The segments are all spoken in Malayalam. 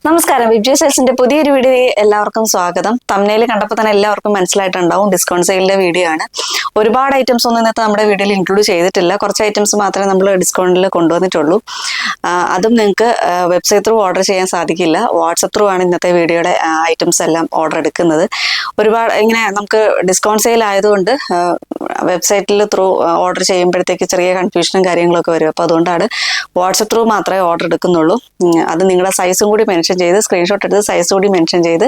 നമസ്കാരം. വിബ്ജി സെൽസിന്റെ പുതിയൊരു വീഡിയോ എല്ലാവർക്കും സ്വാഗതം. തംബ്നെയിൽ കണ്ടപ്പോൾ തന്നെ എല്ലാവർക്കും മനസ്സിലായിട്ടുണ്ടാവും ഡിസ്കൗണ്ട് സെയിലിന്റെ വീഡിയോ ആണ്. ഒരുപാട് ഐറ്റംസ് ഒന്നും ഇന്നത്തെ നമ്മുടെ വീഡിയോയിൽ ഇൻക്ലൂഡ് ചെയ്തിട്ടില്ല. കുറച്ച് ഐറ്റംസ് മാത്രമേ നമ്മൾ ഡിസ്കൗണ്ടിൽ കൊണ്ടുവന്നിട്ടുള്ളൂ. അതും നിങ്ങൾക്ക് വെബ്സൈറ്റ് ത്രൂ ഓർഡർ ചെയ്യാൻ സാധിക്കില്ല. വാട്സപ്പ് ത്രൂ ആണ് ഇന്നത്തെ വീഡിയോയുടെ ഐറ്റംസ് എല്ലാം ഓർഡർ എടുക്കുന്നത്. ഒരുപാട് ഇങ്ങനെ നമുക്ക് ഡിസ്കൗണ്ട് സെയിൽ ആയതുകൊണ്ട് വെബ്സൈറ്റിൽ ത്രൂ ഓർഡർ ചെയ്യുമ്പോഴത്തേക്ക് ചെറിയ കൺഫ്യൂഷനും കാര്യങ്ങളൊക്കെ വരും. അപ്പോൾ അതുകൊണ്ടാണ് വാട്സപ്പ് ത്രൂ മാത്രമേ ഓർഡർ എടുക്കുന്നുള്ളൂ. അത് നിങ്ങളുടെ സൈസും കൂടി മെൻഷൻ ചെയ്ത് സ്ക്രീൻഷോട്ട് എടുത്ത് സൈസ് കൂടി മെൻഷൻ ചെയ്ത്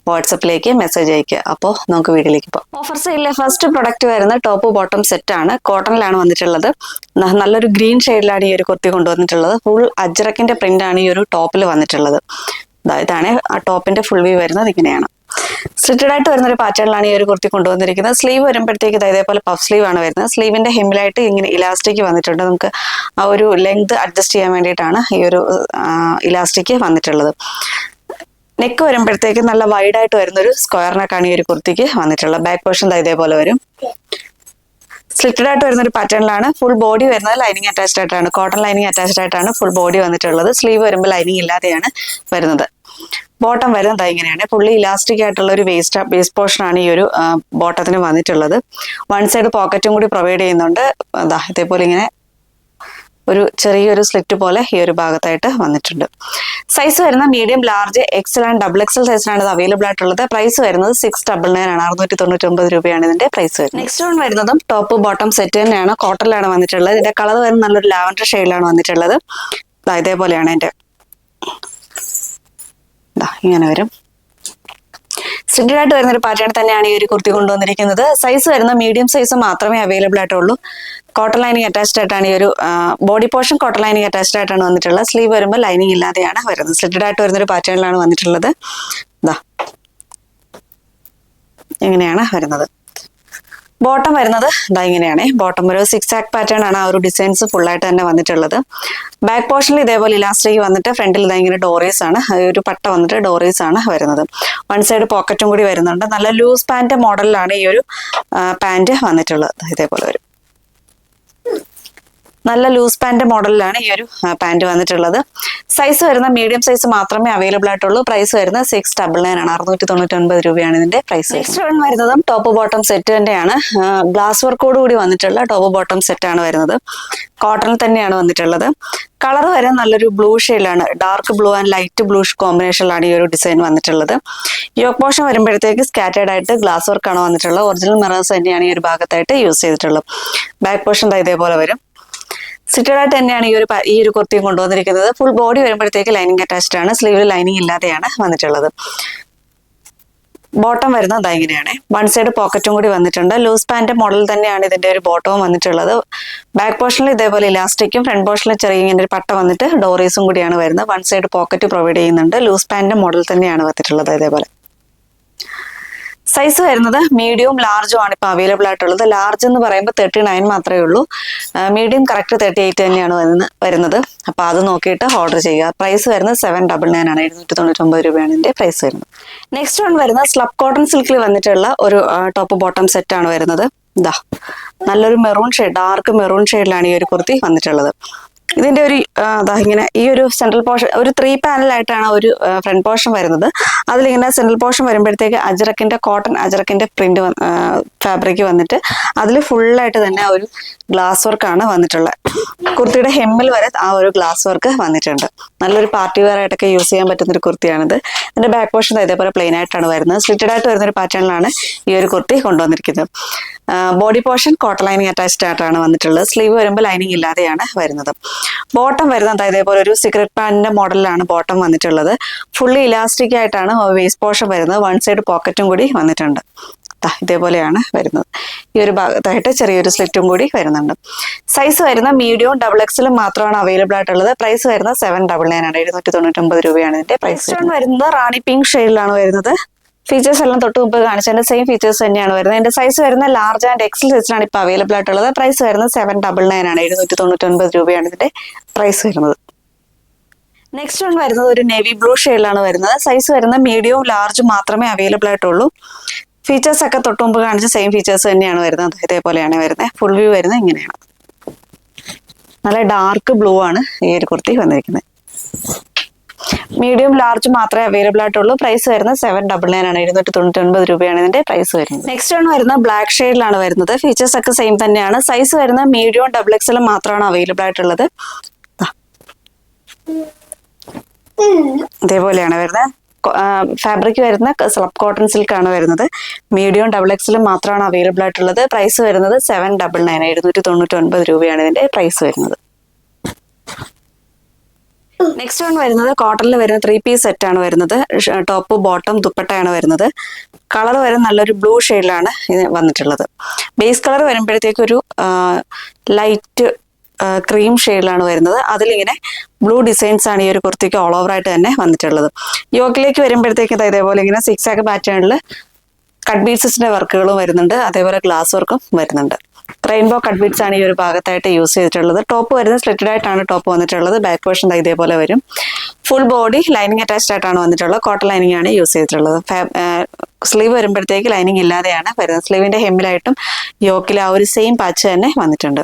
വാട്സപ്പിലേക്ക് മെസ്സേജ് അയക്കുക. അപ്പോൾ നമുക്ക് വീഡിയോയിലേക്ക് പോകാം. ഓഫർ സെയിലിലെ ഫസ്റ്റ് പ്രൊഡക്റ്റ് വരുന്ന ടോപ്പ് ബോട്ടം സെറ്റ് ആണ്. കോട്ടണിലാണ് വന്നിട്ടുള്ളത്. നല്ലൊരു ഗ്രീൻ ഷെയ്ഡിലാണ് ഈ ഒരു കുർത്തി കൊണ്ടുവന്നിട്ടുള്ളത്. ഫുൾ അജ്രക്കിന്റെ പ്രിന്റ് ആണ് ഈ ഒരു ടോപ്പിൽ വന്നിട്ടുള്ളത്. ഇതാണ് ആ ടോപ്പിന്റെ ഫുൾ വ്യൂ വരുന്നത്. ഇങ്ങനെയാണ് സ്ലിറ്റഡ് ആയിട്ട് വരുന്ന ഒരു പാറ്റേണിലാണ് ഈ ഒരു കുർത്തി കൊണ്ടുവന്നിരിക്കുന്നത്. സ്ലീവ് വരുമ്പോഴത്തേക്ക് ഇതേപോലെ പഫ് സ്ലീവ് ആണ് വരുന്നത്. സ്ലീവിന്റെ ഹെമ്മിലായിട്ട് ഇങ്ങനെ ഇലാസ്റ്റിക് വന്നിട്ടുണ്ട്. നമുക്ക് ആ ഒരു ലെങ്ത് അഡ്ജസ്റ്റ് ചെയ്യാൻ വേണ്ടിയിട്ടാണ് ഈ ഒരു ഇലാസ്റ്റിക് വന്നിട്ടുള്ളത്. നെക്ക് വരുമ്പോഴത്തേക്ക് നല്ല വൈഡ് ആയിട്ട് വരുന്ന ഒരു സ്ക്വയർ നെക്കാണ് ഈ ഒരു കുർത്തിക്ക് വന്നിട്ടുള്ളത്. ബാക്ക് പോർഷൻ ഇതേപോലെ വരും. സ്ലിറ്റഡ് ആയിട്ട് വരുന്ന ഒരു പാറ്റേണിലാണ്. ഫുൾ ബോഡി വരുന്നത് ലൈനിങ് അറ്റാച്ച്ഡ് ആയിട്ടാണ്. കോട്ടൺ ലൈനിങ് അറ്റാച്ച്ഡ് ആയിട്ടാണ് ഫുൾ ബോഡി വന്നിട്ടുള്ളത്. സ്ലീവ് വരുമ്പോൾ ലൈനിങ് ഇല്ലാതെയാണ് വരുന്നത്. ബോട്ടം വരുന്നത് ഇങ്ങനെയാണ്. ഫുള്ളി ഇലാസ്റ്റിക് ആയിട്ടുള്ള ഒരു വേസ്റ്റ് പോർഷൻ ആണ് ഈ ഒരു ബോട്ടത്തിന് വന്നിട്ടുള്ളത്. വൺ സൈഡ് പോക്കറ്റും കൂടി പ്രൊവൈഡ് ചെയ്യുന്നുണ്ട്. ഇതേപോലെ ഇങ്ങനെ ഒരു ചെറിയൊരു സ്ലിറ്റ് പോലെ ഈ ഒരു ഭാഗത്തായിട്ട് വന്നിട്ടുണ്ട്. സൈസ് വരുന്ന medium, large, XL and double XL സൈസിലാണ് ഇത് അവൈലബിൾ ആയിട്ടുള്ളത്. പ്രൈസ് വരുന്നത് 699 ആണ്. 699 രൂപയാണ് ഇതിന്റെ പ്രൈസ് വരുന്നത്. നെക്സ്റ്റ് വൺ വരുന്നതും ടോപ്പ് ബോട്ടം സെറ്റ് തന്നെയാണ്. കോട്ടണിലാണ് വന്നിട്ടുള്ളത്. ഇതിന്റെ കളർ വരുന്നത് നല്ലൊരു ലാവൻഡർ ഷെയ്ഡിലാണ് വന്നിട്ടുള്ളത്. ഇതേപോലെയാണ് ഇതിന്റെ ഇങ്ങനെ വരും. സ്റ്റിൻഡഡ് ആയിട്ട് വരുന്ന ഒരു പാറ്റേൺ തന്നെയാണ് ഈ ഒരു കുർത്തി കൊണ്ടുവന്നിരിക്കുന്നത്. സൈസ് വരുന്ന മീഡിയം സൈസ് മാത്രമേ അവൈലബിൾ ആയിട്ടുള്ളൂ. കോട്ടൺ ലൈനിങ് അറ്റാച്ച്ഡ് ആയിട്ടാണ് ഈ ഒരു body portion cotton lining attached ആയിട്ടാണ് വന്നിട്ടുള്ളത്. സ്ലീവ് വരുമ്പോൾ ലൈനിങ് ഇല്ലാതെയാണ് വരുന്നത്. സ്റ്റിൻഡഡ് ആയിട്ട് വരുന്ന ഒരു പാറ്റേണിലാണ് വന്നിട്ടുള്ളത്. എങ്ങനെയാണ് വരുന്നത്. ബോട്ടം വരുന്നത് ഇങ്ങനെയാണ്. ബോട്ടം ഒരു 6 ആക്ക് പാറ്റേൺ ആണ്. ആ ഒരു ഡിസൈൻസ് ഫുൾ ആയിട്ട് തന്നെ വന്നിട്ടുള്ളത്. ബാക്ക് പോർഷനിൽ ഇതേപോലെ ഇലാസ്റ്റിക് വന്നിട്ട് ഫ്രണ്ടിൽ ഇങ്ങനെ ഡോറീസ് ആണ്. ഒരു പട്ട വന്നിട്ട് ഡോറീസ് ആണ് വരുന്നത്. വൺ സൈഡ് പോക്കറ്റും കൂടി വരുന്നുണ്ട്. നല്ല ലൂസ് പാന്റ് മോഡലിലാണ് ഈ ഒരു പാന്റ് വന്നിട്ടുള്ളത്. ഇതേപോലെ വരും. നല്ല ലൂസ് പാന്റ് മോഡലിലാണ് ഈ ഒരു പാന്റ് വന്നിട്ടുള്ളത്. സൈസ് വരുന്ന മീഡിയം സൈസ് മാത്രമേ അവൈലബിൾ ആയിട്ടുള്ളൂ. പ്രൈസ് വരുന്നത് 699 ആണ്. 699 രൂപയാണ് ഇതിന്റെ പ്രൈസ്. നെക്സ്റ്റ് വൺ വരുന്നതും ടോപ്പ് ബോട്ടം സെറ്റ് തന്നെയാണ്. ഗ്ലാസ് വർക്കോട് കൂടി വന്നിട്ടുള്ള ടോപ്പ് ബോട്ടം സെറ്റ് ആണ് വരുന്നത്. കോട്ടണിൽ തന്നെയാണ് വന്നിട്ടുള്ളത്. കളർ വരെ നല്ലൊരു ബ്ലൂ ഷെയ്ഡിലാണ്. Dark blue and light blue കോമ്പിനേഷനിലാണ് ഈ ഒരു ഡിസൈൻ വന്നിട്ടുള്ളത്. യോക്ക് പോർഷൻ വരുമ്പോഴത്തേക്ക് സ്കാറ്റേർഡ് ആയിട്ട് ഗ്ലാസ് വർക്കാണ് വന്നിട്ടുള്ളത്. ഒറിജിനൽ മിറേഴ്സ് തന്നെയാണ് ഈ ഒരു ഭാഗത്തായിട്ട് യൂസ് ചെയ്തിട്ടുള്ളത്. ബാക്ക് പോർഷൻ ഇതേപോലെ വരും. സിറ്റഡ് ആയിട്ട് തന്നെയാണ് ഈ ഒരു കുർത്തിയും കൊണ്ടുവന്നിരിക്കുന്നത്. ഫുൾ ബോഡി വരുമ്പോഴത്തേക്ക് ലൈനിങ് അറ്റാച്ച്ഡ് ആണ്. സ്ലീവിൽ ലൈനിങ് ഇല്ലാതെയാണ് വന്നിട്ടുള്ളത്. ബോട്ടം വരുന്നത് ഇങ്ങനെയാണ്. വൺ സൈഡ് പോക്കറ്റും കൂടി വന്നിട്ടുണ്ട്. ലൂസ് പാന്റ് മോഡൽ തന്നെയാണ് ഇതിന്റെ ഒരു ബോട്ടവും വന്നിട്ടുള്ളത്. ബാക്ക് പോർഷനിൽ ഇതേപോലെ ഇലാസ്റ്റിക്കും ഫ്രണ്ട് പോർഷനിൽ ചെറിയ ഇങ്ങനെ ഒരു പട്ട വന്നിട്ട് ഡോറീസും കൂടിയാണ് വരുന്നത്. വൺ സൈഡ് പോക്കറ്റ് പ്രൊവൈഡ് ചെയ്യുന്നുണ്ട്. ലൂസ് പാന്റ് മോഡൽ തന്നെയാണ് വന്നിട്ടുള്ളത്. ഇതേപോലെ സൈസ് വരുന്നത് മീഡിയവും ലാർജും ആണ് ഇപ്പൊ അവൈലബിൾ ആയിട്ടുള്ളത്. ലാർജ് എന്ന് പറയുമ്പോൾ 39 മാത്രമേ ഉള്ളൂ. മീഡിയം കറക്റ്റ് 38 തന്നെയാണ് വരുന്നത്. അപ്പൊ അത് നോക്കിയിട്ട് ഓർഡർ ചെയ്യുക. പ്രൈസ് വരുന്നത് 799 ആണ്. 799 രൂപയാണ് ഇതിന്റെ പ്രൈസ് വരുന്നത്. നെക്സ്റ്റ് വൺ വരുന്നത് സ്ലബ് കോട്ടൺ സിൽക്കിൽ വന്നിട്ടുള്ള ഒരു ടോപ്പ് ബോട്ടം സെറ്റ് ആണ് വരുന്നത്. നല്ലൊരു മെറൂൺ ഷെയ്ഡ്, ഡാർക്ക് മെറൂൺ ഷെയ്ഡിലാണ് ഈ ഒരു കുർത്തി വന്നിട്ടുള്ളത്. ഇതിന്റെ ഒരു ഇങ്ങനെ ഈ ഒരു സെൻട്രൽ പോർഷൻ ഒരു 3 പാനലായിട്ടാണ് ഒരു ഫ്രണ്ട് പോർഷൻ വരുന്നത്. അതിലിങ്ങനെ സെൻട്രൽ പോർഷൻ വരുമ്പോഴത്തേക്ക് കോട്ടൺ അജറക്കിന്റെ പ്രിന്റ് ഫാബ്രിക് വന്നിട്ട് അതിൽ ഫുള്ളായിട്ട് തന്നെ ഒരു ഗ്ലാസ് വർക്കാണ് വന്നിട്ടുള്ളത്. കുർത്തിയുടെ ഹെമ്മിൽ വരെ ആ ഒരു ഗ്ലാസ് വർക്ക് വന്നിട്ടുണ്ട്. നല്ലൊരു പാർട്ടി വെയർ ആയിട്ടൊക്കെ യൂസ് ചെയ്യാൻ പറ്റുന്ന ഒരു കുർത്തിയാണിത്. ഇതിന്റെ ബാക്ക് പോർഷൻ ഇതേപോലെ പ്ലെയിൻ ആയിട്ടാണ് വരുന്നത്. സ്ലിറ്റഡ് ആയിട്ട് വരുന്ന ഒരു പാറ്റേണിലാണ് ഈ ഒരു കുർത്തി കൊണ്ടുവന്നിരിക്കുന്നത്. Body portion cotton lining attached ആയിട്ടാണ് വന്നിട്ടുള്ളത്. സ്ലീവ് വരുമ്പോൾ ലൈനിങ് ഇല്ലാതെയാണ് വരുന്നത്. ബോട്ടം വരുന്നത് ഇതേപോലെ ഒരു സിഗരറ്റ് പാന്റിന്റെ മോഡലിലാണ് ബോട്ടം വന്നിട്ടുള്ളത്. ഫുള്ളി ഇലാസ്റ്റിക് ആയിട്ടാണ് വേസ്റ്റ് പോർഷൻ വരുന്നത്. വൺ സൈഡ് പോക്കറ്റും കൂടി വന്നിട്ടുണ്ട്. ഇതേപോലെയാണ് വരുന്നത്. ഈ ഒരു ഭാഗത്തായിട്ട് ചെറിയൊരു സ്ലിറ്റും കൂടി വരുന്നുണ്ട്. സൈസ് വരുന്ന മീഡിയവും ഡബിൾ എക്സലും മാത്രമാണ് അവൈലബിൾ ആയിട്ടുള്ളത്. പ്രൈസ് വരുന്നത് 799 ആണ്. 799 രൂപയാണ് ഇതിന്റെ പ്രൈസ്. വരുന്നത് റാണി പിങ്ക് ഷെയ്ഡിലാണ് വരുന്നത്. ഫീച്ചേഴ്സ് എല്ലാം തൊട്ട് മുമ്പ് കാണിച്ചതിന്റെ സെയിം ഫീച്ചേഴ്സ് തന്നെയാണ് വരുന്നത്. ഇതിന്റെ സൈസ് വരുന്ന ലാർജ് ആൻഡ് എക്സൽ സൈസിലാണ് ഇപ്പൊ അവൈലബിൾ ആയിട്ടുള്ളത്. പ്രൈസ് വരുന്നത് 799 ആണ്. 799 രൂപയാണ് ഇതിന്റെ പ്രൈസ് വരുന്നത്. നെക്സ്റ്റ് വൺ വരുന്നത് ഒരു നേവി ബ്ലൂ ഷെയ്ഡിലാണ് വരുന്നത്. സൈസ് വരുന്ന മീഡിയവും ലാർജും മാത്രമേ അവൈലബിൾ ആയിട്ടുള്ളൂ. ഫീച്ചേഴ്സ് ഒക്കെ തൊട്ട് മുമ്പ് കാണിച്ച സെയിം ഫീച്ചേഴ്സ് തന്നെയാണ് വരുന്നത്. ഇതേപോലെയാണ് വരുന്നത്. ഫുൾ വ്യൂ വരുന്നത് ഇങ്ങനെയാണ്. നല്ല ഡാർക്ക് ബ്ലൂ ആണ് ഈ ഒരു കുർത്തി വന്നിരിക്കുന്നത്. മീഡിയം ലാർജ് മാത്രമേ അവൈലബിൾ ആയിട്ടുള്ളൂ. പ്രൈസ് വരുന്നത് 799 ആണ്. 799 രൂപയാണ് ഇതിന്റെ പ്രൈസ് വരുന്നത്. നെക്സ്റ്റ് ആണ് വരുന്നത് ബ്ലാക്ക് ഷെയ്ഡിലാണ് വരുന്നത്. ഫീച്ചേഴ്സ് ഒക്കെ സെയിം തന്നെയാണ്. സൈസ് വരുന്നത് മീഡിയം ഡബിൾ എക്സലും മാത്രമാണ് അവൈലബിൾ ആയിട്ടുള്ളത്. ഇതേപോലെയാണ് വരുന്നത്. ഫാബ്രിക് വരുന്ന സ്ലബ് കോട്ടൺ സിൽക്ക് ആണ് വരുന്നത്. മീഡിയം ഡബിൾ എക്സലും മാത്രമാണ് അവൈലബിൾ ആയിട്ടുള്ളത്. പ്രൈസ് വരുന്നത് 799 799 രൂപയാണ് ഇതിന്റെ പ്രൈസ് വരുന്നത്. നെക്സ്റ്റ് വൺ വരുന്നത് കോട്ടണിൽ വരുന്ന 3 പീസ് സെറ്റ് ആണ് വരുന്നത്. ടോപ്പ് ബോട്ടം ദുപ്പട്ടയാണ് വരുന്നത്. കളർ വരുന്ന നല്ലൊരു ബ്ലൂ ഷെയ്ഡിലാണ് ഇത് വന്നിട്ടുള്ളത്. ബേസ് കളർ വരുമ്പോഴത്തേക്ക് ഒരു ലൈറ്റ് ക്രീം ഷെയ്ഡിലാണ് വരുന്നത്. അതിലിങ്ങനെ ബ്ലൂ ഡിസൈൻസ് ആണ് ഈ ഒരു കുർത്തിക്ക് ഓൾ ഓവർ ആയിട്ട് തന്നെ വന്നിട്ടുള്ളത്. യോക്കിലേക്ക് വരുമ്പോഴത്തേക്ക് ഇതേപോലെ ഇങ്ങനെ സിക്സ് ആക്ക് പാറ്റേണിൽ കട്ട് ബീഡ്സിന്റെ വർക്കുകളും വരുന്നുണ്ട്. അതേപോലെ ഗ്ലാസ് വർക്കും വരുന്നുണ്ട്. റെയിൻബോ കട്ട് ബീഡ്സ് ആണ് ഈ ഒരു ഭാഗത്തായിട്ട് യൂസ് ചെയ്തിട്ടുള്ളത്. ടോപ്പ് വരുന്നത് സ്ലിറ്റഡ് ആയിട്ടാണ് ടോപ്പ് വന്നിട്ടുള്ളത്. ബാക്ക് പോർഷൻ ഇതേപോലെ വരും. ഫുൾ ബോഡി ലൈനിങ് അറ്റാച്ച്ഡ് ആയിട്ടാണ് വന്നിട്ടുള്ളത്. കോട്ടൺ ലൈനിങ് ആണ് യൂസ് ചെയ്തിട്ടുള്ളത്. സ്ലീവ് വരുമ്പോഴത്തേക്ക് ലൈനിങ് ഇല്ലാതെയാണ് വരുന്നത്. സ്ലീവിന്റെ ഹെമ്മിലായിട്ടും യോക്കിൽ ആ ഒരു സെയിം പാച്ച് തന്നെ വന്നിട്ടുണ്ട്.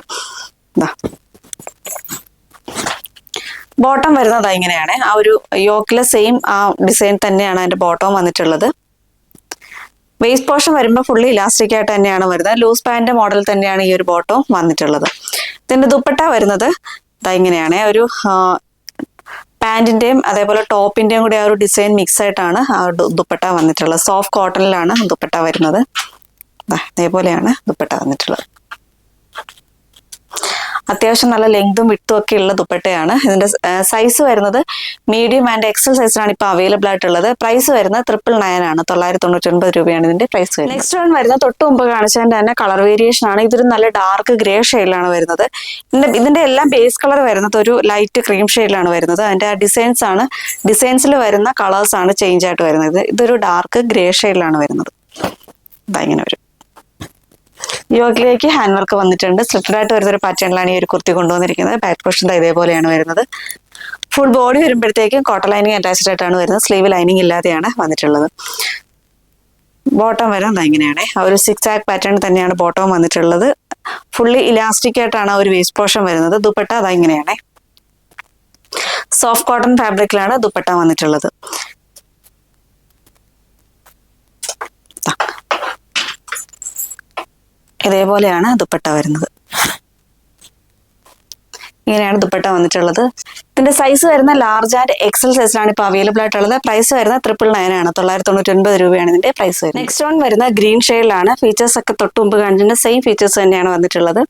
ബോട്ടം വരുന്നത് ഇങ്ങനെയാണ്. ആ ഒരു യോക്കിലെ സെയിം ആ ഡിസൈൻ തന്നെയാണ് അതിന്റെ ബോട്ടം വന്നിട്ടുള്ളത്. വേസ്റ്റ് പോർഷൻ വരുമ്പോൾ ഫുള്ളി ഇലാസ്റ്റിക് ആയിട്ട് തന്നെയാണ് വരുന്നത്. ലൂസ് പാന്റ് മോഡൽ തന്നെയാണ് ഈ ഒരു ബോട്ടം വന്നിട്ടുള്ളത്. ഇതിന്റെ ദുപ്പട്ട വരുന്നത് ഇങ്ങനെയാണ്. ഒരു പാന്റിന്റെയും അതേപോലെ ടോപ്പിന്റെയും കൂടി ആ ഒരു ഡിസൈൻ മിക്സ് ആയിട്ടാണ് ആ ദുപ്പട്ട വന്നിട്ടുള്ളത്. സോഫ്റ്റ് കോട്ടണിലാണ് ദുപ്പട്ട വരുന്നത്. ഇതേപോലെയാണ് ദുപ്പട്ട വന്നിട്ടുള്ളത്. അത്യാവശ്യം നല്ല ലെങ്തും വിട്ടും ഒക്കെ ഉള്ള ദുപ്പട്ടയാണ്. ഇതിന്റെ സൈസ് വരുന്നത് മീഡിയം ആൻഡ് എക്സൽ സൈസിലാണ് ഇപ്പോൾ അവൈലബിൾ ആയിട്ടുള്ളത്. പ്രൈസ് വരുന്നത് 999 ആണ്. 999 രൂപയാണ് ഇതിന്റെ പ്രൈസ് വരുന്നത്. നെക്സ്റ്റ് വൺ വരുന്നത് തൊട്ട് മുമ്പ് കാണിച്ചതിന്റെ തന്നെ കളർ വേരിയേഷൻ ആണ്. ഇതൊരു നല്ല ഡാർക്ക് ഗ്രേ ഷെയ്ഡിലാണ് വരുന്നത്. ഇതിന്റെ എല്ലാം ബേസ് കളർ വരുന്നത് ഒരു ലൈറ്റ് ക്രീം ഷെയ്ഡിലാണ് വരുന്നത്. അതിന്റെ ഡിസൈൻസിൽ വരുന്ന കളേഴ്സ് ആണ് ചേഞ്ച് ആയിട്ട് വരുന്നത്. ഇതൊരു ഡാർക്ക് ഗ്രേ ഷെയ്ഡിലാണ് വരുന്നത്. ഇങ്ങനെ വരും. യോക്കിലേക്ക് ഹാൻഡ് വർക്ക് വന്നിട്ടുണ്ട്. സ്ലിറ്റഡ് ആയിട്ട് വരുന്ന ഒരു പാറ്റേണിലാണ് ഈ ഒരു കുർത്തി കൊണ്ടുവന്നിരിക്കുന്നത്. ബാക്ക് പോർഷൻ ഇതേപോലെയാണ് വരുന്നത്. ഫുൾ ബോഡി വരുമ്പോഴത്തേക്കും കോട്ടൺ ലൈനിങ് അറ്റാച്ച്ഡ് ആയിട്ടാണ് വരുന്നത്. സ്ലീവ് ലൈനിങ് ഇല്ലാതെയാണ് വന്നിട്ടുള്ളത്. ബോട്ടം വരുന്നത് ഇങ്ങനെയാണ്. ആ ഒരു സിക്സ് ആക്ക് പാറ്റേൺ തന്നെയാണ് ബോട്ടം വന്നിട്ടുള്ളത്. ഫുള്ളി ഇലാസ്റ്റിക് ആയിട്ടാണ് ആ ഒരു വേസ്റ്റ് പോർഷൻ വരുന്നത്. ദുപ്പട്ട ഇങ്ങനെയാണ്. സോഫ്റ്റ് കോട്ടൺ ഫാബ്രിക്കിലാണ് ദുപ്പട്ട വന്നിട്ടുള്ളത്. ഇതേപോലെയാണ് ദുപ്പട്ട വരുന്നത്. ഇങ്ങനെയാണ് ദുപ്പട്ട വന്നിട്ടുള്ളത്. ഇതിന്റെ സൈസ് വരുന്ന ലാർജ് ആൻഡ് എക്സൽ സൈസിലാണ് ഇപ്പോൾ അവൈലബിൾ ആയിട്ടുള്ളത്. പ്രൈസ് വരുന്നത് 999 ആണ്. 999 രൂപയാണ് ഇതിന്റെ പ്രൈസ് വരുന്നത്. നെക്സ്റ്റ് വൺ വരുന്ന ഗ്രീൻ ഷെയ്ഡിലാണ്. ഫീച്ചേഴ്സ് ഒക്കെ തൊട്ട് മുമ്പ് കാണിച്ചിട്ടുണ്ട്. സെയിം ഫീച്ചേഴ്സ് തന്നെയാണ് വന്നിട്ടുള്ളത്.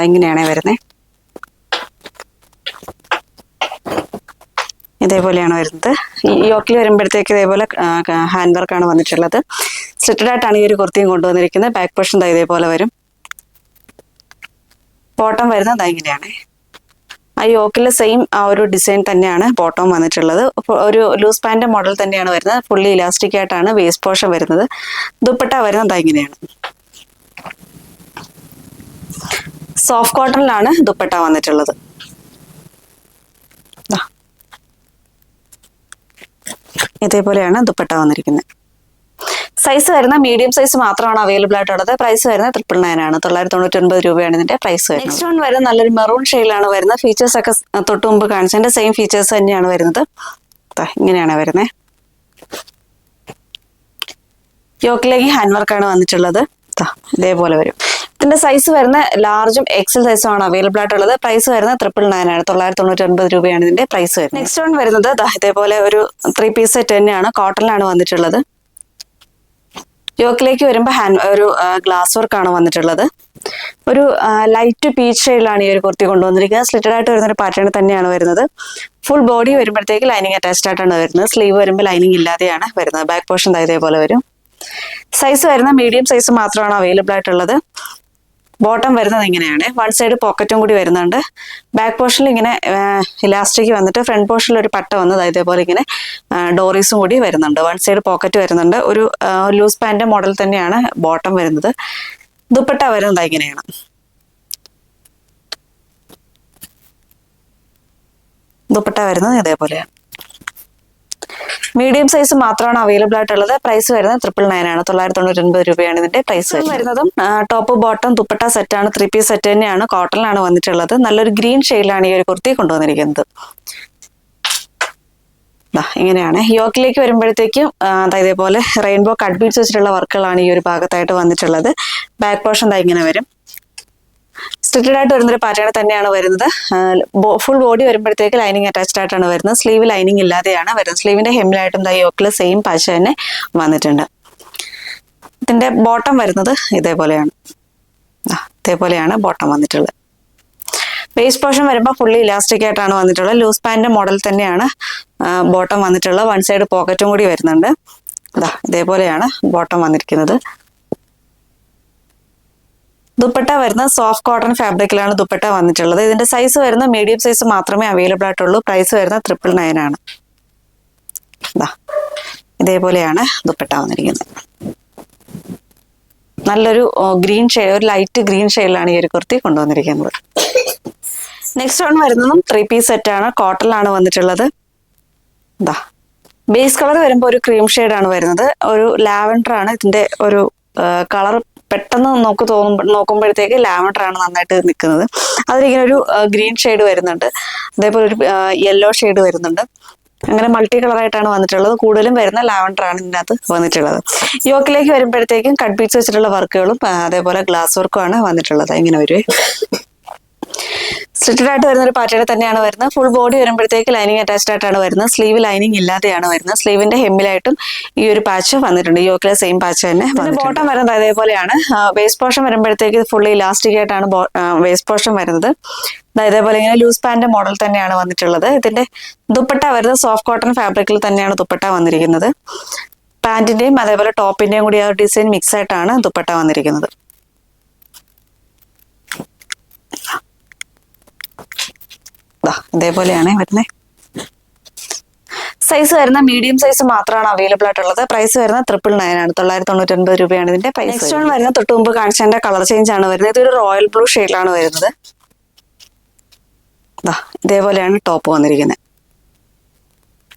ഇങ്ങനെയാണ് വരുന്നത്. ഇതേപോലെയാണ് വരുന്നത്. ഈ യോക്കിൽ വരുമ്പോഴത്തേക്ക് ഇതേപോലെ ഹാൻഡ് വർക്കാണ് വന്നിട്ടുള്ളത്. സ്ലിറ്റഡ് ആയിട്ടാണ് ഈ ഒരു കുർത്തിയും കൊണ്ടുവന്നിരിക്കുന്നത്. ബാക്ക് പോർഷൻ ഇതേപോലെ വരും. ബോട്ടം വരുന്നത് ഇങ്ങനെയാണ്. ആ യോക്കിലെ സെയിം ആ ഒരു ഡിസൈൻ തന്നെയാണ് ബോട്ടം വന്നിട്ടുള്ളത്. ഒരു ലൂസ് പാന്റ് മോഡൽ തന്നെയാണ് വരുന്നത്. ഫുള്ളി ഇലാസ്റ്റിക് ആയിട്ടാണ് വേസ്റ്റ് പോർഷൻ വരുന്നത്. ദുപ്പട്ട വരുന്നത് ഇങ്ങനെയാണ്. സോഫ്റ്റ് കോട്ടണിലാണ് ദുപ്പട്ട വന്നിട്ടുള്ളത്. ഇതേപോലെയാണ് ദുപ്പട്ട വന്നിരിക്കുന്നത്. സൈസ് വരുന്ന മീഡിയം സൈസ് മാത്രമാണ് അവൈലബിൾ ആയിട്ടുള്ളത്. പ്രൈസ് വരുന്നത് 999 ആണ്. 999 രൂപയാണ് ഇതിന്റെ പ്രൈസ് വരുന്നത്. നെക്സ്റ്റ് വൺ വരുന്നത് നല്ലൊരു മെറൂൺ ഷെയ്ഡിലാണ് വരുന്നത്. ഫീച്ചേഴ്സ് ഒക്കെ തൊട്ട് മുമ്പ് കാണിച്ചതിന്റെ സെയിം ഫീച്ചേഴ്സ് തന്നെയാണ് വരുന്നത്. ഇങ്ങനെയാണ് വരുന്നത്. യോക്കിലേക്ക് ഹാൻഡ് വർക്കാണ് വന്നിട്ടുള്ളത്. ഇതേപോലെ വരും. ഇതിന്റെ സൈസ് വരുന്ന ലാർജും എക്സൽ സൈസും ആണ് അവൈലബിൾ ആയിട്ടുള്ളത്. പ്രൈസ് വരുന്നത് 999 ആണ്. 999 രൂപയാണ് ഇതിന്റെ പ്രൈസ് വരുന്നത്. നെക്സ്റ്റ് വൺ വരുന്നത് ഇതേപോലെ ഒരു 3 പീസ് സെറ്റ് തന്നെയാണ്. കോട്ടണിലാണ് വന്നിട്ടുള്ളത്. യോക്കിലേക്ക് വരുമ്പോൾ ഒരു ഗ്ലാസ് വർക്കാണ് വന്നിട്ടുള്ളത്. ഒരു ലൈറ്റ് പീച്ച് ഷെയ്ഡിലാണ് ഈ ഒരു കുർത്തി കൊണ്ടുവന്നിരിക്കുന്നത്. സ്ലിറ്റഡ് ആയിട്ട് വരുന്ന ഒരു പാറ്റേൺ തന്നെയാണ് വരുന്നത്. ഫുൾ ബോഡി വരുമ്പോഴത്തേക്ക് ലൈനിങ് അറ്റാച്ച്ഡ് ആയിട്ടാണ് വരുന്നത്. സ്ലീവ് വരുമ്പോൾ ലൈനിങ് ഇല്ലാതെയാണ് വരുന്നത്. ബാക്ക് പോർഷൻ ഇതേപോലെ വരും. സൈസ് വരുന്ന മീഡിയം സൈസ് മാത്രമാണ് അവൈലബിൾ ആയിട്ടുള്ളത്. ബോട്ടം വരുന്നത് ഇങ്ങനെയാണ്. വൺ സൈഡ് പോക്കറ്റും കൂടി വരുന്നുണ്ട്. ബാക്ക് പോർഷനിൽ ഇങ്ങനെ ഇലാസ്റ്റിക് വന്നിട്ട് ഫ്രണ്ട് പോർഷനിൽ ഒരു പട്ട വന്നത് ഇതേപോലെ ഇങ്ങനെ ഡോറീസും കൂടി വരുന്നുണ്ട്. വൺ സൈഡ് പോക്കറ്റ് വരുന്നുണ്ട്. ഒരു ലൂസ് പാന്റ് മോഡൽ തന്നെയാണ് ബോട്ടം വരുന്നത്. ദുപ്പട്ട വരുന്നത് ഇങ്ങനെയാണ്. ദുപ്പട്ട വരുന്നത് ഇതേപോലെയാണ്. മീഡിയം സൈസ് മാത്രമാണ് അവൈലബിൾ ആയിട്ടുള്ളത്. പ്രൈസ് വരുന്നത് 999 ആണ്. 999 രൂപയാണ് ഇതിന്റെ പ്രൈസ് വരുന്നതും. ടോപ്പ് ബോട്ടം ദുപ്പട്ട സെറ്റാണ്. 3 പീസ് സെറ്റ് തന്നെയാണ്. കോട്ടണിലാണ് വന്നിട്ടുള്ളത്. നല്ലൊരു ഗ്രീൻ ഷെയ്ഡിലാണ് ഈ ഒരു കുർത്തി കൊണ്ടുവന്നിരിക്കുന്നത്. ഇങ്ങനെയാണ്. യോക്കിലേക്ക് വരുമ്പോഴത്തേക്കും ഇതേപോലെ റെയിൻബോ കട്ട് ബീഡ്സ് വെച്ചിട്ടുള്ള വർക്കുകളാണ് ഈ ഒരു ഭാഗത്തായിട്ട് വന്നിട്ടുള്ളത്. ബാക്ക് പോർഷൻ ഇങ്ങനെ വരും. സ്ട്രിക്റ്റഡ് ആയിട്ട് വരുന്നൊരു പാറ്റേൺ തന്നെയാണ് വരുന്നത്. ഫുൾ ബോഡി വരുമ്പോഴത്തേക്ക് ലൈനിങ് അറ്റാച്ച്ഡ് ആയിട്ടാണ് വരുന്നത്. സ്ലീവ് ലൈനിങ് ഇല്ലാതെയാണ് വരുന്നത്. സ്ലീവിന്റെ ഹെമ്മിലായിട്ടും യോക്കിൽ സെയിം പാച്ച് തന്നെ വന്നിട്ടുണ്ട്. ഇതിന്റെ ബോട്ടം വരുന്നത് ഇതേപോലെയാണ്. ബോട്ടം വന്നിട്ടുള്ളത്. വേസ്റ്റ് പോർഷൻ വരുമ്പോൾ ഫുള്ളി ഇലാസ്റ്റിക് ആയിട്ടാണ് വന്നിട്ടുള്ളത്. ലൂസ് പാന്റ് മോഡൽ തന്നെയാണ് ബോട്ടം വന്നിട്ടുള്ളത്. വൺ സൈഡ് പോക്കറ്റും കൂടി വരുന്നുണ്ട്. ഇതേപോലെയാണ് ബോട്ടം വന്നിരിക്കുന്നത്. ദുപ്പട്ട വരുന്ന സോഫ്റ്റ് കോട്ടൺ ഫാബ്രിക്കിലാണ് ദുപ്പട്ട വന്നിട്ടുള്ളത്. ഇതിന്റെ സൈസ് വരുന്ന മീഡിയം സൈസ് മാത്രമേ അവൈലബിൾ ആയിട്ടുള്ളൂ. പ്രൈസ് വരുന്ന 999 ആണ്. ഇതേപോലെയാണ് ദുപ്പട്ട വന്നിരിക്കുന്നത്. നല്ലൊരു ഗ്രീൻ ഷെയ്ഡ്, ഒരു ലൈറ്റ് ഗ്രീൻ ഷെയ്ഡിലാണ് ഈ ഒരു കുർത്തി കൊണ്ടുവന്നിരിക്കുന്നത്. നെക്സ്റ്റ് വൺ വരുന്നതും 3 പീസ് സെറ്റ് ആണ്. കോട്ടണിലാണ് വന്നിട്ടുള്ളത്. ബേസ് കളർ വരുമ്പോൾ ഒരു ക്രീം ഷെയ്ഡാണ് വരുന്നത്. ഒരു ലാവൻഡർ ആണ് ഇതിന്റെ ഒരു കളർ. പെട്ടെന്ന് നോക്കുമ്പോഴത്തേക്ക് ലാവൻഡർ ആണ് നന്നായിട്ട് നിൽക്കുന്നത്. അതിലിങ്ങനെ ഒരു ഗ്രീൻ ഷെയ്ഡ് വരുന്നുണ്ട്. അതേപോലെ ഒരു യെല്ലോ ഷെയ്ഡ് വരുന്നുണ്ട്. അങ്ങനെ മൾട്ടി കളറായിട്ടാണ് വന്നിട്ടുള്ളത്. കൂടുതലും വരുന്ന ലാവൻഡർ ആണ് ഇതിനകത്ത് വന്നിട്ടുള്ളത്. യോക്കിലേക്ക് വരുമ്പോഴത്തേക്കും കട്ട് ബീഡ്സ് വെച്ചിട്ടുള്ള വർക്കുകളും അതേപോലെ ഗ്ലാസ് വർക്കും ആണ് വന്നിട്ടുള്ളത്. ഇങ്ങനെ ഒരു സ്ട്രിക്റ്റഡ് ആയിട്ട് വരുന്ന ഒരു പാറ്റേൺ തന്നെയാണ് വരുന്നത്. ഫുൾ ബോഡി വരുമ്പോഴത്തേക്ക് ലൈനിങ് അറ്റാച്ച്ഡ് ആയിട്ടാണ് വരുന്നത്. സ്ലീവ് ലൈനിങ് ഇല്ലാതെയാണ് വരുന്നത്. സ്ലീവിന്റെ ഹെമ്മിലായിട്ടും ഈ ഒരു പാച്ച് വന്നിട്ടുണ്ട്. യോക്കിലെ സെയിം പാച്ച് തന്നെ. ബോട്ടം വരുന്നത് അതേപോലെയാണ്. വേസ്റ്റ് പോർഷൻ വരുമ്പോഴത്തേക്ക് ഫുള്ളി ഇലാസ്റ്റിക് ആയിട്ടാണ് വേസ്റ്റ് പോർഷൻ വരുന്നത്. ഇതേപോലെ ഇങ്ങനെ ലൂസ് പാന്റ് മോഡൽ തന്നെയാണ് വന്നിട്ടുള്ളത്. ഇതിന്റെ ദുപ്പട്ട വരുന്നത് സോഫ്റ്റ് കോട്ടൺ ഫാബ്രിക്കിൽ തന്നെയാണ് ദുപ്പട്ട വന്നിരിക്കുന്നത്. പാന്റിന്റെയും അതേപോലെ ടോപ്പിന്റെയും കൂടി ആ ഡിസൈൻ മിക്സ് ആയിട്ടാണ് ദുപ്പട്ട വന്നിരിക്കുന്നത്. ഇതേപോലെയാണ് വരുന്നത്. സൈസ് വരുന്ന മീഡിയം സൈസ് മാത്രമാണ് അവൈലബിൾ ആയിട്ടുള്ളത്. പ്രൈസ് വരുന്നത് 999 ആണ്. 999 രൂപയാണ് ഇതിന്റെ പ്രൈസ്. നെക്സ്റ്റ് വൺ വരുന്നത് തൊട്ട് മുമ്പ് കാണിച്ചതിന്റെ കളർ ചേഞ്ച് ആണ് വരുന്നത്. ഇതൊരു റോയൽ ബ്ലൂ ഷെയ്ഡിലാണ് വരുന്നത്. ഇതേപോലെയാണ് ടോപ്പ് വന്നിരിക്കുന്നത്.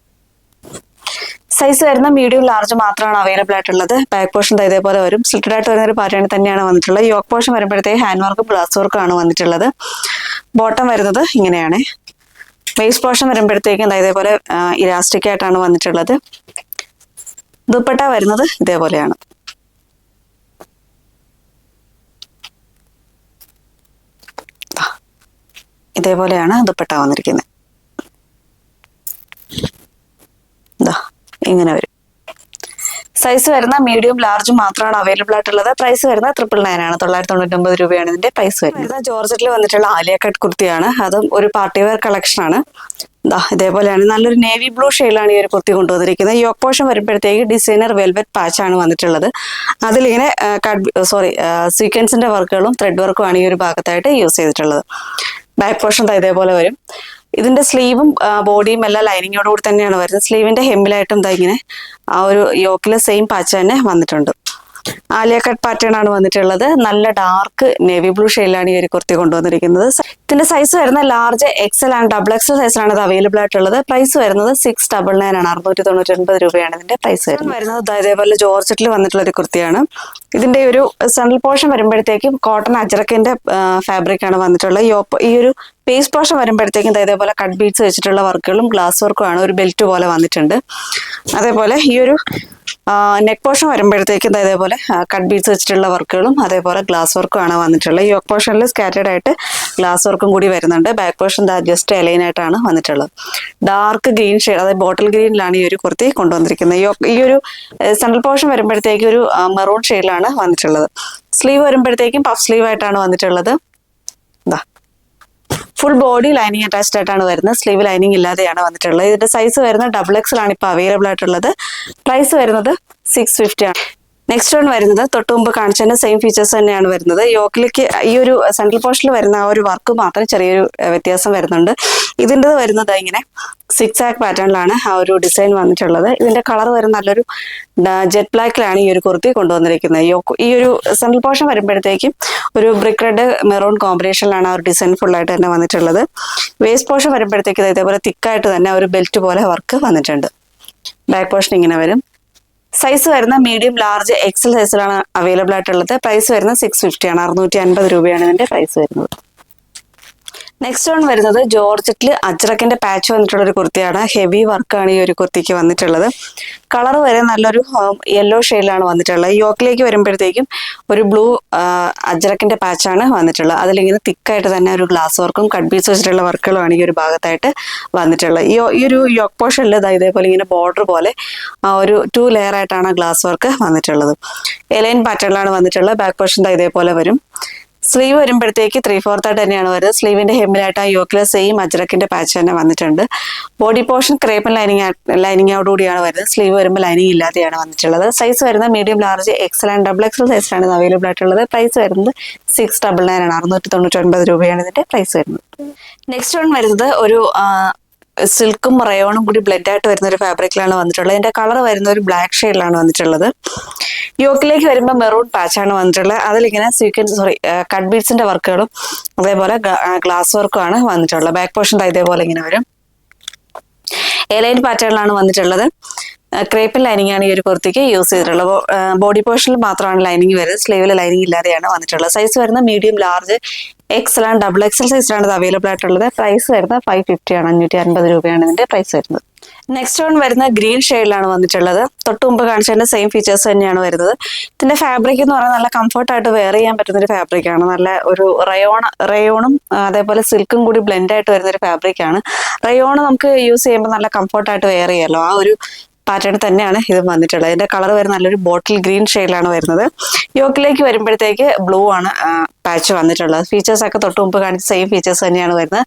സൈസ് വരുന്ന മീഡിയം ലാർജ് മാത്രമാണ് അവൈലബിൾ ആയിട്ടുള്ളത്. ബാക്ക് പോർഷൻ ഇതേപോലെ വരും. സ്ലിറ്റഡ് ആയിട്ട് വരുന്ന ഒരു പാറ്റേൺ തന്നെയാണ് വന്നിട്ടുള്ളത്. യോക്ക് പോർഷൻ വരുമ്പോഴത്തേക്ക് ഹാൻഡ് വർക്കും ഗ്ലാസ് വർക്കും ആണ് വന്നിട്ടുള്ളത്. ബോട്ടം വരുന്നത് ഇങ്ങനെയാണ്. വേസ്റ്റ് പോർഷൻ വരുമ്പോഴത്തേക്കും ഇതേപോലെ ഇലാസ്റ്റിക് ആയിട്ടാണ് വന്നിട്ടുള്ളത്. ദുപ്പട്ട വരുന്നത് ഇതേപോലെയാണ്. ഇതേപോലെയാണ് ദുപ്പട്ട വന്നിരിക്കുന്നത്. ഇങ്ങനെ വരും. സൈസ് വരുന്ന മീഡിയം ലാർജ് മാത്രമാണ് അവൈലബിൾ ആയിട്ടുള്ളത്. പ്രൈസ് വരുന്നത് 999 ആണ്. 999 രൂപയാണ് ഇതിന്റെ പ്രൈസ് വരുന്നത്. ജോർജറ്റിൽ വന്നിട്ടുള്ള ആലിയ കട്ട് കുർത്തിയാണ്. അതും ഒരു പാർട്ടി വെയർ കളക്ഷൻ ആണ്. ഇതേപോലെയാണ്. നല്ലൊരു നേവി ബ്ലൂ ഷെയ്ഡിലാണ് ഈ ഒരു കുർത്തി കൊണ്ടുവന്നിരിക്കുന്നത്. യോക്ക് പോർഷൻ വരുമ്പോഴത്തേക്ക് ഡിസൈനർ വെൽവെറ്റ് പാച്ച് ആണ് വന്നിട്ടുള്ളത്. അതിലിങ്ങനെ സീക്വൻസിന്റെ വർക്കുകളും ത്രെഡ് വർക്കും ആണ് ഈ ഒരു ഭാഗത്തായിട്ട് യൂസ് ചെയ്തിട്ടുള്ളത്. ബാക്ക് പോർഷൻ ഇതേപോലെ വരും. ഇതിന്റെ സ്ലീവും ബോഡിയും എല്ലാം ലൈനിങ്ങോടുകൂടി തന്നെയാണ് വരുന്നത്. സ്ലീവിന്റെ ഹെമ്മിലായിട്ടും ഇങ്ങനെ ആ ഒരു യോക്കിലെ സെയിം പാച്ച് തന്നെ വന്നിട്ടുണ്ട്. ആലിയ കട്ട് പാറ്റേൺ ആണ് വന്നിട്ടുള്ളത്. നല്ല ഡാർക്ക് നേവി ബ്ലൂ ഷെയ്ഡിലാണ് ഈ ഒരു കുർത്തി കൊണ്ടുവന്നിരിക്കുന്നത്. ഇതിന്റെ സൈസ് വരുന്ന large XL and double XL സൈസിലാണ് ഇത് അവൈലബിൾ ആയിട്ടുള്ളത്. പ്രൈസ് വരുന്നത് 699 ആണ്. 699 രൂപയാണ് ഇതിന്റെ പ്രൈസ് വരുന്നത്. ഇതേപോലെ ജോർജറ്റിൽ വന്നിട്ടുള്ള ഒരു കുർത്തിയാണ്. ഇതിന്റെ ഒരു സെൻട്രൽ പോർഷൻ വരുമ്പോഴത്തേക്കും കോട്ടൺ അജറക്കിന്റെ ഫാബ്രിക് ആണ് വന്നിട്ടുള്ളത്. ഈ ഒരു പേസ്റ്റ് പോർഷൻ വരുമ്പോഴത്തേക്കും ഇതേപോലെ കട്ട് ബീഡ്സ് വെച്ചിട്ടുള്ള വർക്കുകളും ഗ്ലാസ് വർക്കും ആണ്. ഒരു ബെൽറ്റ് പോലെ വന്നിട്ടുണ്ട്. അതേപോലെ ഈ ഒരു നെക്ക് പോർഷൻ വരുമ്പോഴത്തേക്കും ഇതേപോലെ കട്ട് ബീഡ്സ് വെച്ചിട്ടുള്ള വർക്കുകളും അതേപോലെ ഗ്ലാസ് വർക്കും ആണ് വന്നിട്ടുള്ളത്. ഈ യോക്ക് പോർഷനിൽ സ്കാറ്റേഡ് ആയിട്ട് ഗ്ലാസ് വർക്കും കൂടി വരുന്നുണ്ട്. ബാക്ക് പോർഷൻ ജസ്റ്റ് എലൈൻ ആയിട്ടാണ് വന്നിട്ടുള്ളത്. ഡാർക്ക് ഗ്രീൻ ഷെയ്ഡ്, അതായത് ബോട്ടിൽ ഗ്രീനിലാണ് ഈ ഒരു കുർത്തി കൊണ്ടുവന്നിരിക്കുന്നത്. ഈ ഒരു സെൻട്രൽ പോർഷൻ വരുമ്പോഴത്തേക്കും ഒരു മെറൂൺ ഷെയ്ഡിലാണ് വന്നിട്ടുള്ളത്. സ്ലീവ് വരുമ്പോഴത്തേക്കും പഫ് സ്ലീവ് ആയിട്ടാണ് വന്നിട്ടുള്ളത്. ഫുൾ ബോഡി ലൈനിങ് അറ്റാച്ച്ഡ് ആയിട്ടാണ് വരുന്നത്. സ്ലീവ് ലൈനിങ് ഇല്ലാതെയാണ് വന്നിട്ടുള്ളത്. ഇതിന്റെ സൈസ് വരുന്നത് ഡബിൾ എക്സൽ ആണ് ഇപ്പോൾ അവൈലബിൾ ആയിട്ടുള്ളത്. പ്രൈസ് വരുന്നത് 650 ആണ്. നെക്സ്റ്റ് വൺ വരുന്നത് തൊട്ട് മുമ്പ് കാണിച്ചതിന്റെ സെയിം ഫീച്ചേഴ്സ് തന്നെയാണ് വരുന്നത്. യോക്കിലേക്ക് ഈ ഒരു സെൻട്രൽ പോർഷനിൽ വരുന്ന ആ ഒരു വർക്ക് മാത്രം ചെറിയൊരു വ്യത്യാസം വരുന്നുണ്ട്. ഇതിൻ്റെ വരുന്നത് ഇങ്ങനെ സിക്സ് ആക്ക് പാറ്റേണിലാണ് ആ ഒരു ഡിസൈൻ വന്നിട്ടുള്ളത്. ഇതിന്റെ കളർ വരുന്ന നല്ലൊരു ജെറ്റ് ബ്ലാക്കിലാണ് ഈ ഒരു കുർത്തി കൊണ്ടുവന്നിരിക്കുന്നത്. ഈ ഒരു സെൻട്രൽ പോർഷൻ വരുമ്പോഴത്തേക്കും ഒരു ബ്രിക്ക് റെഡ് മെറൂൺ കോമ്പിനേഷനിലാണ് ആ ഒരു ഡിസൈൻ ഫുള്ളായിട്ട് തന്നെ വന്നിട്ടുള്ളത്. വേസ്റ്റ് പോർഷൻ വരുമ്പോഴത്തേക്ക് ഇതേപോലെ തിക്കായിട്ട് തന്നെ ഒരു ബെൽറ്റ് പോലെ വർക്ക് വന്നിട്ടുണ്ട്. ബാക്ക് പോർഷൻ ഇങ്ങനെ വരും. സൈസ് വരുന്ന മീഡിയം ലാർജ് എക്സൽ സൈസിലാണ് അവൈലബിൾ ആയിട്ടുള്ളത്. പ്രൈസ് വരുന്നത് 650 ആണ്. 650 രൂപയാണ് ഇതിന്റെ പ്രൈസ് വരുന്നത്. നെക്സ്റ്റ് വൺ വരുന്നത് ജോർജറ്റിൽ അജ്രക്കിന്റെ പാച്ച് വന്നിട്ടുള്ള ഒരു കുർത്തിയാണ്. ഹെവി വർക്കാണ് ഈ ഒരു കുർത്തിക്ക് വന്നിട്ടുള്ളത്. കളർ വരെ നല്ലൊരു യെല്ലോ ഷെയ്ഡിലാണ് വന്നിട്ടുള്ളത്. യോക്കിലേക്ക് വരുമ്പോഴത്തേക്കും ഒരു ബ്ലൂ അജ്രക്കിന്റെ പാച്ചാണ് വന്നിട്ടുള്ളത്. അതിലിങ്ങനെ തിക്കായിട്ട് തന്നെ ഒരു ഗ്ലാസ് വർക്കും കട്ട് പീസ് വെച്ചിട്ടുള്ള വർക്കുകളുമാണ് ഈ ഒരു ഭാഗത്തായിട്ട് വന്നിട്ടുള്ളത്. ഈ ഒരു യോക്ക് പോർഷനിൽ ഇതേപോലെ ഇങ്ങനെ ബോർഡർ പോലെ ഒരു 2 ലെയർ ആയിട്ടാണ് ഗ്ലാസ് വർക്ക് വന്നിട്ടുള്ളത്. എലൈൻ പാറ്റേണിലാണ് വന്നിട്ടുള്ളത്. ബാക്ക് പോർഷൻ ഇതേപോലെ വരും. സ്ലീവ് വരുമ്പോഴത്തേക്ക് 3/4 ആയിട്ട് തന്നെയാണ് വരുന്നത്. സ്ലീവിന്റെ ഹെമ്മിലായിട്ട് ആ യോക്കിലെ സെയിം അജ്രക്കിന്റെ പാച്ച് തന്നെ വന്നിട്ടുണ്ട്. ബോഡി പോർഷൻ ക്രേപ്പൻ ലൈനിങ്ങോടുകൂടിയാണ് വരുന്നത്. സ്ലീവ് വരുമ്പോൾ ലൈനിങ് ഇല്ലാതെയാണ് വന്നിട്ടുള്ളത്. സൈസ് വരുന്നത് medium, large, XL and XXL സൈസിലാണ് അവൈലബിൾ ആയിട്ടുള്ളത്. പ്രൈസ് വരുന്നത് 699 ആണ്. 699 രൂപയാണ് ഇതിന്റെ പ്രൈസ് വരുന്നത്. നെക്സ്റ്റ് വൺ വരുന്നത് ഒരു സിൽക്കും റയോണും കൂടി ബ്ലെൻഡ് ആയിട്ട് വരുന്ന ഒരു ഫാബ്രിക്കിലാണ് വന്നിട്ടുള്ളത്. ഇതിന്റെ കളർ വരുന്ന ഒരു ബ്ലാക്ക് ഷെയ്ഡിലാണ് വന്നിട്ടുള്ളത്. യോക്കിലേക്ക് വരുമ്പോൾ മെറൂൺ പാച്ചാണ് വന്നിട്ടുള്ളത്. അതിലിങ്ങനെ കട്ട് ബീഡ്സിന്റെ വർക്കുകളും അതേപോലെ ഗ്ലാസ് വർക്കും ആണ് വന്നിട്ടുള്ളത്. ബാക്ക് പോർഷൻ ഇതേപോലെ ഇങ്ങനെ വരും. എലൈൻ പാറ്റേണിലാണ് വന്നിട്ടുള്ളത്. ക്രേപ്പൻ ലൈനിങ് ആണ് ഈ ഒരു കുർത്തിക്ക് യൂസ് ചെയ്തിട്ടുള്ളത്. ബോഡി പോർഷനിൽ മാത്രമാണ് ലൈനിങ് വരുന്നത്. സ്ലീവിൽ ലൈനിങ് ഇല്ലാതെയാണ് വന്നിട്ടുള്ളത്. സൈസ് വരുന്നത് medium, large, XL and XXL സൈസിലാണ് ഇത് അവൈലബിൾ ആയിട്ടുള്ളത്. പ്രൈസ് വരുന്നത് 550 ആണ്. 550 രൂപയാണ് ഇതിന്റെ പ്രൈസ് വരുന്നത്. നെക്സ്റ്റ് വൺ വരുന്ന ഗ്രീൻ ഷെയ്ഡിലാണ് വന്നിട്ടുള്ളത്. തൊട്ട് മുമ്പ് കാണിച്ചതിന്റെ സെയിം ഫീച്ചേഴ്സ് തന്നെയാണ് വരുന്നത്. ഇതിന്റെ ഫാബ്രിക് എന്ന് പറയുന്നത് നല്ല കംഫർട്ടായിട്ട് വെയർ ചെയ്യാൻ പറ്റുന്ന ഒരു ഫാബ്രിക് ആണ്. നല്ല ഒരു റയോണും അതേപോലെ സിൽക്കും കൂടി ബ്ലെൻഡ് ആയിട്ട് വരുന്ന ഒരു ഫാബ്രിക് ആണ്. റയോൺ നമുക്ക് യൂസ് ചെയ്യുമ്പോൾ നല്ല കംഫർട്ടായിട്ട് വെയർ ചെയ്യാമല്ലോ. ആ ഒരു പാറ്റേൺ തന്നെയാണ് ഇത് വന്നിട്ടുള്ളത്. ഇതിന്റെ കളർ വരുന്ന നല്ലൊരു ബോട്ടിൽ ഗ്രീൻ ഷെയ്ഡിലാണ് വരുന്നത്. യോക്കിലേക്ക് വരുമ്പോഴത്തേക്ക് ബ്ലൂ ആണ് പാച്ച് വന്നിട്ടുള്ളത്. ഫീച്ചേഴ്സ് ഒക്കെ തൊട്ട് മുമ്പ് കാണിച്ച സെയിം ഫീച്ചേഴ്സ് തന്നെയാണ് വരുന്നത്.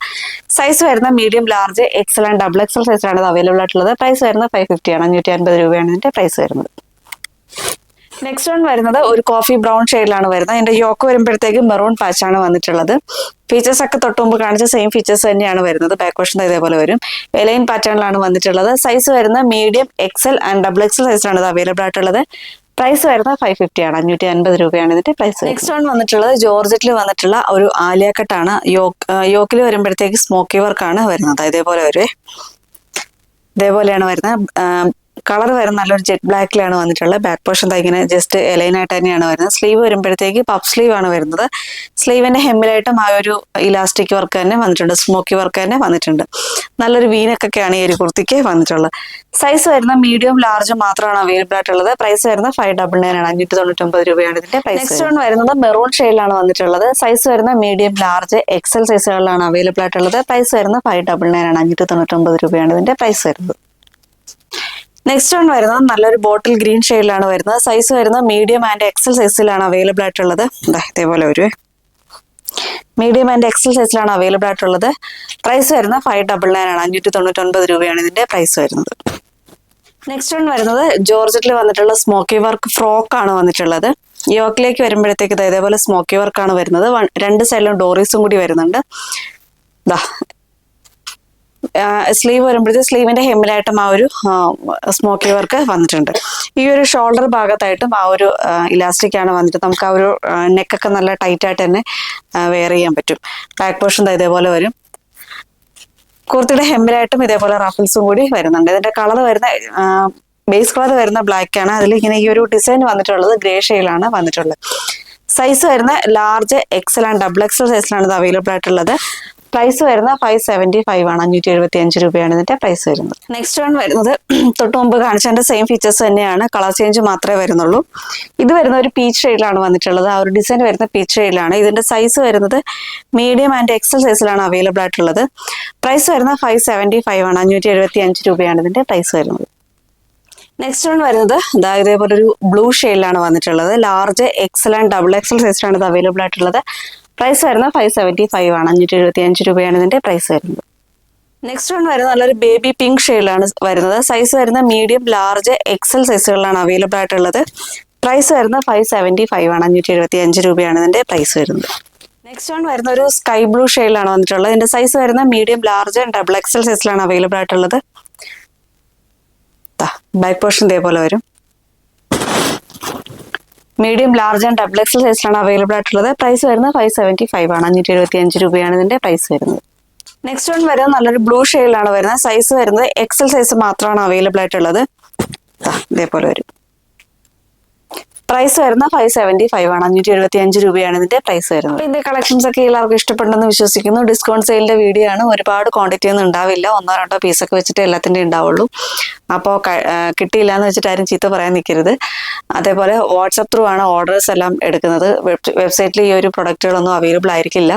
സൈസ് വരുന്ന medium, large, XL and XXL സൈസിലാണ് ഇത് അവൈലബിൾ ആയിട്ടുള്ളത്. പ്രൈസ് വരുന്നത് 550 ആണ്. 550 രൂപയാണ് ഇതിന്റെ പ്രൈസ് വരുന്നത്. നെക്സ്റ്റ് വൺ വരുന്നത് ഒരു കോഫി ബ്രൗൺ ഷെയ്ഡിലാണ് വരുന്നത്. ഇതിന്റെ യോക്ക് വരുമ്പോഴത്തേക്ക് മെറൂൺ പാച്ചാണ് വന്നിട്ടുള്ളത്. ഫീച്ചേഴ്സ് ഒക്കെ തൊട്ട് മുമ്പ് കാണിച്ച സെയിം ഫീച്ചേഴ്സ് തന്നെയാണ് വരുന്നത്. ബാക്ക് പോർഷൻ ഇതേപോലെ വരും. എലൈൻ പാറ്റേണിലാണ് വന്നിട്ടുള്ളത്. സൈസ് വരുന്ന മീഡിയം, എക്സൽ ആൻഡ് XXL സൈസിലാണ് ഇത് അവൈലബിൾ ആയിട്ടുള്ളത്. പ്രൈസ് വരുന്നത് 550 ആണ്. 550 രൂപയാണ് ഇതിന്റെ പ്രൈസ്. നെക്സ്റ്റ് വൺ വന്നിട്ടുള്ളത് ജോർജറ്റിൽ വന്നിട്ടുള്ള ഒരു ആലിയ കട്ടാണ്. യോക്കിൽ വരുമ്പോഴത്തേക്ക് സ്മോക്കി വർക്കാണ് വരുന്നത്. ഇതേപോലെയാണ് വരുന്നത്. കളർ വരുന്ന നല്ലൊരു ജെറ്റ് ബ്ലാക്കിലാണ് വന്നിട്ടുള്ളത്. ബാക്ക് പോർഷൻ ഇങ്ങനെ ജസ്റ്റ് എലൈൻ ആയിട്ട് തന്നെയാണ് വരുന്നത്. സ്ലീവ് വരുമ്പോഴത്തേക്ക് പഫ് സ്ലീവ് ആണ് വരുന്നത്. സ്ലീവിന്റെ ഹെമ്മിലായിട്ടും ആ ഒരു ഇലാസ്റ്റിക് വർക്ക് തന്നെ വന്നിട്ടുണ്ട്. സ്മോക്കി വർക്ക് തന്നെ വന്നിട്ടുണ്ട്. നല്ലൊരു വീനക്കൊക്കെയാണ് ഈ ഒരു കുർത്തിക്ക് വന്നിട്ടുള്ളത്. സൈസ് വരുന്ന മീഡിയം, ലാർജ് മാത്രമാണ് അവൈലബിൾ ആയിട്ടുള്ളത്. പ്രൈസ് വരുന്നത് 599 ആണ്. 599 രൂപയാണ് ഇതിന്റെ പ്രൈസ്. നെക്സ്റ്റ് വൺ വരുന്നത് മെറൂൺ ഷെയ്ഡിലാണ് വന്നിട്ടുള്ളത്. സൈസ് വരുന്ന മീഡിയം, ലാർജ്, എക്സൽ സൈസുകളിലാണ് അവൈലബിൾ ആയിട്ടുള്ളത്. പ്രൈസ് വരുന്നത് 599 ആണ്. 599 രൂപയാണ് ഇതിന്റെ പ്രൈസ് വരുന്നത്. നെക്സ്റ്റ് വൺ വരുന്നത് നല്ലൊരു ബോട്ടിൽ ഗ്രീൻ ഷെയ്ഡിലാണ് വരുന്നത്. സൈസ് വരുന്നത് മീഡിയം ആൻഡ് XL സൈസിലാണ് അവൈലബിൾ ആയിട്ടുള്ളത്. ഇതേപോലെ ഒരു മീഡിയം ആൻഡ് XL സൈസിലാണ് അവൈലബിൾ ആയിട്ടുള്ളത്. പ്രൈസ് വരുന്നത് 599 ആണ്. 599 രൂപയാണ് ഇതിന്റെ പ്രൈസ് വരുന്നത്. നെക്സ്റ്റ് വൺ വരുന്നത് ജോർജറ്റിൽ വന്നിട്ടുള്ള സ്മോക്കി വർക്ക് ഫ്രോക്ക് ആണ് വന്നിട്ടുള്ളത്. യോക്കിലേക്ക് വരുമ്പോഴത്തേക്ക് ഇതേപോലെ സ്മോക്കി വർക്കാണ് വരുന്നത്. 2 സൈഡിലും ഡോറീസും കൂടി വരുന്നുണ്ട്. സ്ലീവ് വരുമ്പോഴത്തേക്ക് സ്ലീവിന്റെ ഹെമ്മിലായിട്ടും ആ ഒരു സ്മോക്കി വർക്ക് വന്നിട്ടുണ്ട്. ഈ ഒരു ഷോൾഡർ ഭാഗത്തായിട്ടും ആ ഒരു ഇലാസ്റ്റിക് ആണ് വന്നിട്ട് നമുക്ക് ആ ഒരു നെക്കൊക്കെ നല്ല ടൈറ്റ് ആയിട്ട് തന്നെ വെയർ ചെയ്യാൻ പറ്റും. ബാക്ക് പോർഷൻ ഇതേപോലെ വരും. കുർത്തിയുടെ ഹെമ്മിലായിട്ടും ഇതേപോലെ റഫിൾസും കൂടി വരുന്നുണ്ട്. ഇതിന്റെ കളർ വരുന്ന ബേസ് കളർ വരുന്ന ബ്ലാക്ക് ആണ്. അതിൽ ഇങ്ങനെ ഈ ഒരു ഡിസൈൻ വന്നിട്ടുള്ളത് ഗ്രേ ഷെയ്ഡിലാണ് വന്നിട്ടുള്ളത്. സൈസ് വരുന്ന ലാർജ്, എക്സൽ ആൻഡ് XXL സൈസിലാണ് ഇത് അവൈലബിൾ ആയിട്ടുള്ളത്. പ്രൈസ് വരുന്നത് 575 ആണ്. 575 രൂപയാണ് ഇതിന്റെ പ്രൈസ് വരുന്നത്. നെക്സ്റ്റ് വൺ വരുന്നത് തൊട്ട് മുമ്പ് കാണിച്ചതിന്റെ സെയിം ഫീച്ചേഴ്സ് തന്നെയാണ്. കളർ ചേഞ്ച് മാത്രമേ വരുന്നുള്ളൂ. ഇത് വരുന്ന ഒരു പീച്ച് ഷെയ്ഡിലാണ് വന്നിട്ടുള്ളത്. ആ ഒരു ഡിസൈൻ വരുന്ന പീച്ച് ഷെയ്ഡിലാണ്. ഇതിന്റെ സൈസ് വരുന്നത് മീഡിയം ആൻഡ് XL സൈസിലാണ് അവൈലബിൾ ആയിട്ടുള്ളത്. പ്രൈസ് വരുന്നത് 575 ആണ്. 575 രൂപയാണ് ഇതിന്റെ പ്രൈസ് വരുന്നത്. നെക്സ്റ്റ് വൺ വരുന്നത് ഇതേപോലെ ഒരു ബ്ലൂ ഷെയ്ഡിലാണ് വന്നിട്ടുള്ളത്. ലാർജ്, എക്സൽ ആൻഡ് XXL സൈസിലാണ് ഇത് അവൈലബിൾ ആയിട്ടുള്ളത്. പ്രൈസ് വരുന്നത് 575 ആണ്. 575 രൂപയാണ് ഇതിന്റെ പ്രൈസ് വരുന്നത്. നെക്സ്റ്റ് വൺ വരുന്നത് നല്ലൊരു ബേബി പിങ്ക് ഷെയ്ഡിലാണ് വരുന്നത്. സൈസ് വരുന്ന മീഡിയം, ലാർജ്, XL സൈസുകളിലാണ് അവൈലബിൾ ആയിട്ടുള്ളത്. പ്രൈസ് വരുന്നത് 575 ആണ്. 575 രൂപയാണ് ഇതിന്റെ പ്രൈസ് വരുന്നത്. നെക്സ്റ്റ് വൺ വരുന്ന ഒരു സ്കൈ ബ്ലൂ ഷെയ്ഡിലാണ് വന്നിട്ടുള്ളത്. ഇതിന്റെ സൈസ് വരുന്ന മീഡിയം, ലാർജ്, XXL സൈസിലാണ് അവൈലബിൾ ആയിട്ടുള്ളത്. ബാക്ക് പോർഷൻ ഇതേപോലെ വരും. മീഡിയം, ലാർജ് ആൻഡ് XXL സൈസിലാണ് അവൈലബിൾ ആയിട്ടുള്ളത്. പ്രൈസ് വരുന്നത് 575 ആണ്. 575 രൂപയാണ് ഇതിന്റെ പ്രൈസ് വരുന്നത്. നെക്സ്റ്റ് വൺ വരുന്നത് നല്ലൊരു ബ്ലൂ ഷെയ്ഡിലാണ് വരുന്നത്. സൈസ് വരുന്നത് XL സൈസ് മാത്രമാണ് അവൈലബിൾ ആയിട്ടുള്ളത്. ഇതേപോലെ വരും. പ്രൈസ് വരുന്ന 575 ആണ്, 575 രൂപയാണ് ഇതിന്റെ പ്രൈസ് വരുന്നത്. ഇതിന്റെ കളക്ഷൻസ് ഒക്കെ എല്ലാവർക്കും ഇഷ്ടപ്പെട്ടെന്ന് വിശ്വസിക്കുന്നു. ഡിസ്കൗണ്ട് സെയിലിന്റെ വീഡിയോ ആണ്. ഒരുപാട് ക്വാണ്ടിറ്റി ഒന്നും ഉണ്ടാവില്ല, 1-2 പീസൊക്കെ വെച്ചിട്ട് എല്ലാത്തിന്റെ ഉണ്ടാവുള്ളൂ. അപ്പോൾ കിട്ടിയില്ല എന്ന് വെച്ചിട്ട് ആരും ചീത്ത പറയാൻ നിൽക്കരുത്. അതേപോലെ വാട്സപ്പ് ത്രൂ ആണ് ഓർഡേഴ്സ് എല്ലാം എടുക്കുന്നത്. വെബ്സൈറ്റിൽ ഈ ഒരു പ്രൊഡക്റ്റുകളൊന്നും അവൈലബിൾ ആയിരിക്കില്ല.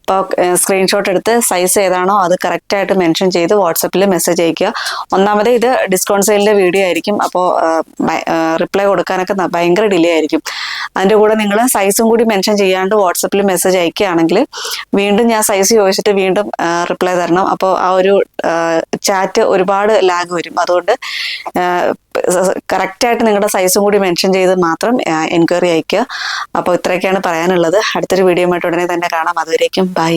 അപ്പോൾ സ്ക്രീൻഷോട്ട് എടുത്ത് സൈസ് ഏതാണോ അത് കറക്റ്റായിട്ട് മെൻഷൻ ചെയ്ത് വാട്സപ്പിൽ മെസ്സേജ് അയക്കുക. ഒന്നാമത് ഇത് ഡിസ്കൗണ്ട് സെയിലിന്റെ വീഡിയോ ആയിരിക്കും, അപ്പോൾ റിപ്ലൈ കൊടുക്കാനൊക്കെ ഭയങ്കര ഡിലേ ആയിരിക്കും. അതിൻ്റെ കൂടെ നിങ്ങൾ സൈസും കൂടി മെൻഷൻ ചെയ്യാണ്ട് വാട്സപ്പിൽ മെസ്സേജ് അയക്കുകയാണെങ്കിൽ വീണ്ടും ഞാൻ സൈസ് ചോദിച്ചിട്ട് വീണ്ടും റിപ്ലൈ തരണം. അപ്പോൾ ആ ഒരു ചാറ്റ് ഒരുപാട് ലാഗ് വരും. അതുകൊണ്ട് കറക്റ്റായിട്ട് നിങ്ങളുടെ സൈസും കൂടി മെൻഷൻ ചെയ്ത് മാത്രം എൻക്വയറി അയക്കുക. അപ്പോൾ ഇത്രയൊക്കെയാണ് പറയാനുള്ളത്. അടുത്തൊരു വീഡിയോ ആയിട്ട് ഉടനെ തന്നെ കാണാം. അതുവരേക്കും ബൈ.